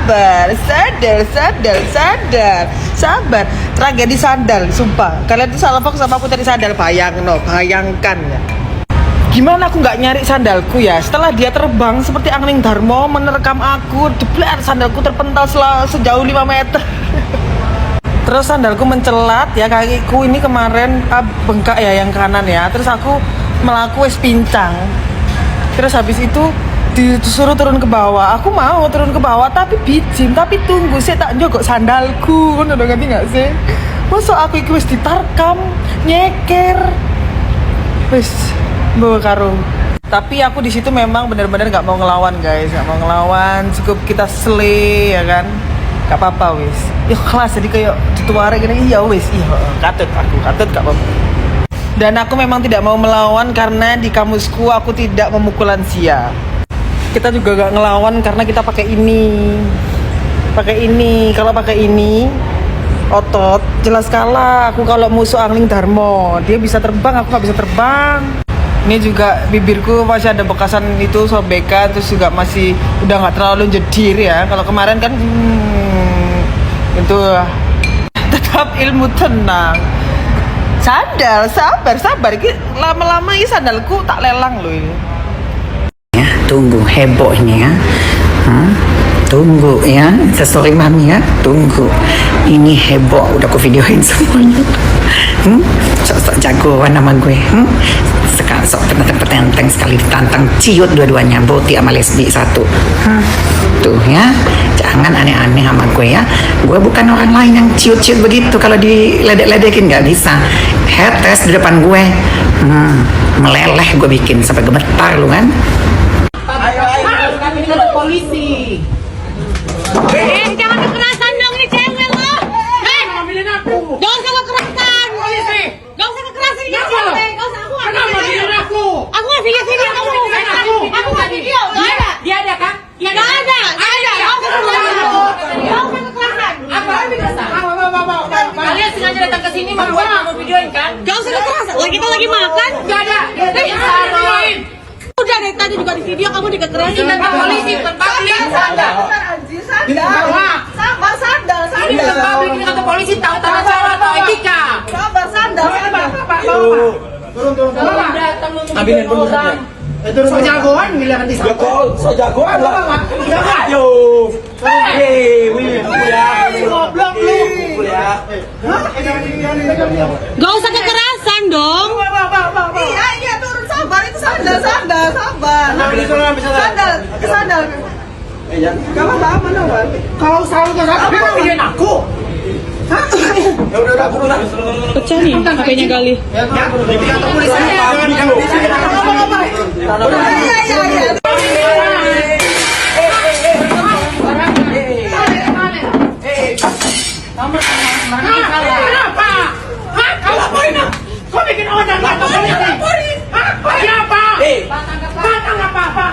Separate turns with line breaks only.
sabar, sadar. Sabar. Tragedi sandal, sumpah. Kalian tuh salah fokus sama aku tadi sandal. Bayangkan ya. Gimana aku nggak nyari sandalku ya? Setelah dia terbang seperti angling Darmo menerkam aku, jeblar sandalku terpental sejauh 5 meter. Terus sandalku mencelat ya, kakiku ini kemarin bengkak ya yang kanan ya. Terus aku melaku pincang. Terus habis itu disuruh turun ke bawah. Aku mau turun ke bawah tapi bijim, tapi tunggu saya tak njogok sandalku. Ngono ngerti enggak sih? Masa aku iki wis ditarkam, nyeker. Wis bawa karung. Tapi aku di situ memang benar-benar nggak mau ngelawan guys, nggak mau ngelawan. Cukup kita slay ya kan, nggak apa-apa wis. Ya kelas jadi kayak dituare gini, iya wis, iya katut nggak apa-apa. Dan aku memang tidak mau melawan karena di kamusku aku tidak memukul lansia. Kita juga nggak ngelawan karena kita pakai ini. Kalau pakai ini otot jelas kalah. Aku kalau musuh angling Darmo, dia bisa terbang, aku nggak bisa terbang. Ini juga bibirku masih ada bekasan itu sobekan, terus juga masih udah nggak terlalu jedir ya. Kalau kemarin kan itu tetap ilmu tenang. Sandal, sabar. Lama-lama ini sandalku tak lelang loh ini.
Ya, tunggu heboh ini ya. Tunggu ya, sesuai mami ya. Tunggu. Ini heboh, udah aku videoin semuanya. Sok jagoan nama gue. Sekarang sok petenteng sekali ditantang ciut dua-duanya, Boti sama Lesbi satu. Tuh ya, jangan aneh-aneh sama gue ya. Gue bukan orang lain yang ciut-ciut begitu. Kalau diledek-ledekin nggak bisa. Hetes di depan gue, meleleh gue bikin sampai gemetar lu kan.
Ayo, kami ke polisi.
Jangan kekerasan dong nih cewek lo.
Ambilin aku.
Jangan kekerasan.
Polisi.
Gak usah kekerasan ini
Kenapa?
cewek. Gak usah aku.
Kenapa ambilin aku?
Aku nggak video kamu. Aku nggak video. Gak ada.
Dia ada kan? Dia
Gak ada.
Ada.
Gak usah kekerasan. Gak usah kekerasan.
Apa lebih kasar? Kalian sengaja datang ke sini membuat kamu videoin kan?
Gak usah kekerasan. Kita lagi makan.
Gak ada. Dia videoin.
Udah dari tadi juga di video kamu dikekerasin.
Ini tentang polisi, bukan publik. Ini bukan publik, ini kata polisi, tahu tata cara atau etika. Turun. Ambilin dulu saja. So jagoan bilang nanti
So jagoan lah. Ayo. Wih,
goblok lu.
Gak usah kekerasan dong.
Iya turun sabar itu sandal. Sandal. Kamu apa nawan?
Kalau selalu ke sana, tapi kok videoin aku?
Ya udah aku udah.
Pecah nih HP-nya Gali.
Ya, di kantor polisi.
Iya.
Kenapa? Hah? Kamu laporin aku? Kau bikin orang dan kantor polisi? Hah? Siapa? Batang apa?